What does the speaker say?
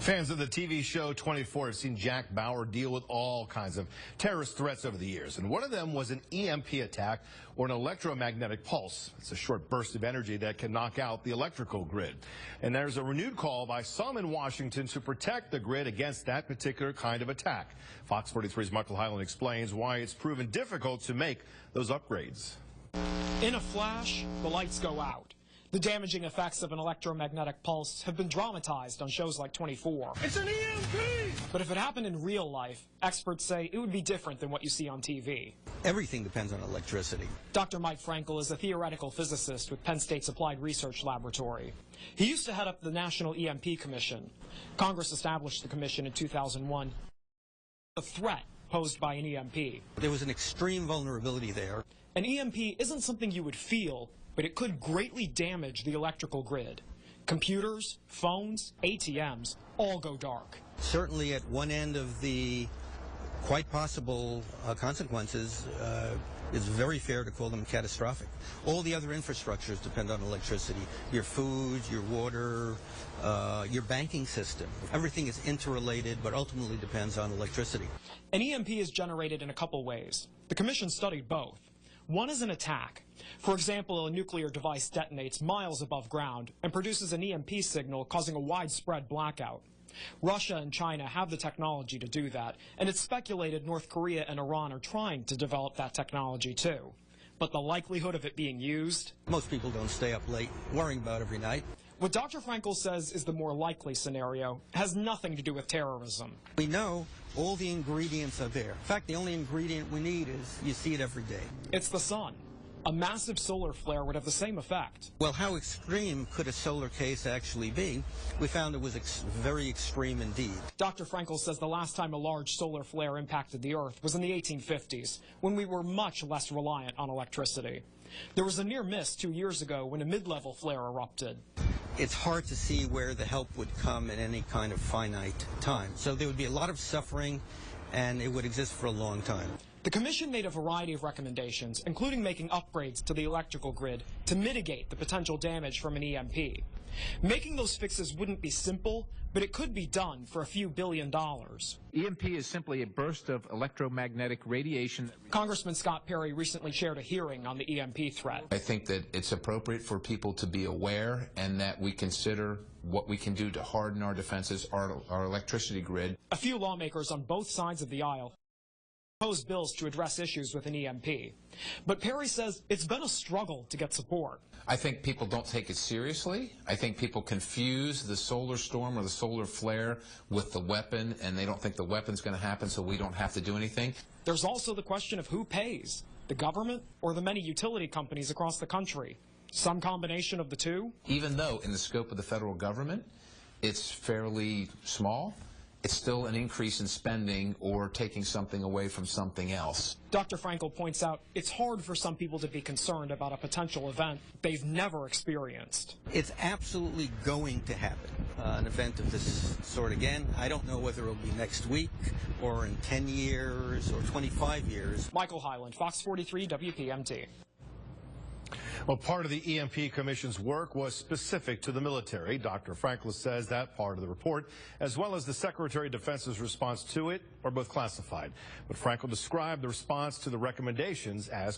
Fans of the TV show 24 have seen Jack Bauer deal with all kinds of terrorist threats over the years, and one of them was an EMP attack or an electromagnetic pulse. It's a short burst of energy that can knock out the electrical grid. And there's a renewed call by some in Washington to protect the grid against that particular kind of attack. Fox 43's Michael Hyland explains why it's proven difficult to make those upgrades. In a flash, the lights go out. The damaging effects of an electromagnetic pulse have been dramatized on shows like 24. It's an EMP! But if it happened in real life, experts say it would be different than what you see on TV. Everything depends on electricity. Dr. Mike Frankel is a theoretical physicist with Penn State's Applied Research Laboratory. He used to head up the National EMP Commission. Congress established the commission in 2001. A threat posed by an EMP. There was an extreme vulnerability there. An EMP isn't something you would feel, but it could greatly damage the electrical grid. Computers, phones, ATMs all go dark. Certainly at one end of the quite possible consequences, it's very fair to call them catastrophic. All the other infrastructures depend on electricity. Your food, your water, your banking system. Everything is interrelated, but ultimately depends on electricity. An EMP is generated in a couple ways. The commission studied both. One is an attack. For example, a nuclear device detonates miles above ground and produces an EMP signal, causing a widespread blackout. Russia and China have the technology to do that, and it's speculated North Korea and Iran are trying to develop that technology too. But the likelihood of it being used? Most people don't stay up late worrying about every night. What Dr. Frankel says is the more likely scenario has nothing to do with terrorism. We know all the ingredients are there. In fact, the only ingredient we need is you see it every day. It's the sun. A massive solar flare would have the same effect. Well, how extreme could a solar case actually be? We found it was very extreme indeed. Dr. Frankel says the last time a large solar flare impacted the Earth was in the 1850s, when we were much less reliant on electricity. There was a near miss 2 years ago when a mid-level flare erupted. It's hard to see where the help would come in any kind of finite time. So there would be a lot of suffering, and it would exist for a long time. The commission made a variety of recommendations, including making upgrades to the electrical grid to mitigate the potential damage from an EMP. Making those fixes wouldn't be simple, but it could be done for a few $1 billion. EMP is simply a burst of electromagnetic radiation. Congressman Scott Perry recently chaired a hearing on the EMP threat. I think that it's appropriate for people to be aware and that we consider what we can do to harden our defenses, our electricity grid. A few lawmakers on both sides of the aisle proposed bills to address issues with an EMP. But Perry says it's been a struggle to get support. I think people don't take it seriously. I think people confuse the solar storm or the solar flare with the weapon, and they don't think the weapon's going to happen, so we don't have to do anything. There's also the question of who pays, the government or the many utility companies across the country. Some combination of the two? Even though in the scope of the federal government, it's fairly small, it's still an increase in spending or taking something away from something else. Dr. Frankel points out it's hard for some people to be concerned about a potential event they've never experienced. It's absolutely going to happen, an event of this sort again. I don't know whether it'll be next week or in 10 years or 25 years. Michael Hyland, Fox 43, WPMT. Well, part of the EMP Commission's work was specific to the military. Dr. Frankel says that part of the report, as well as the Secretary of Defense's response to it, are both classified. But Frankel described the response to the recommendations as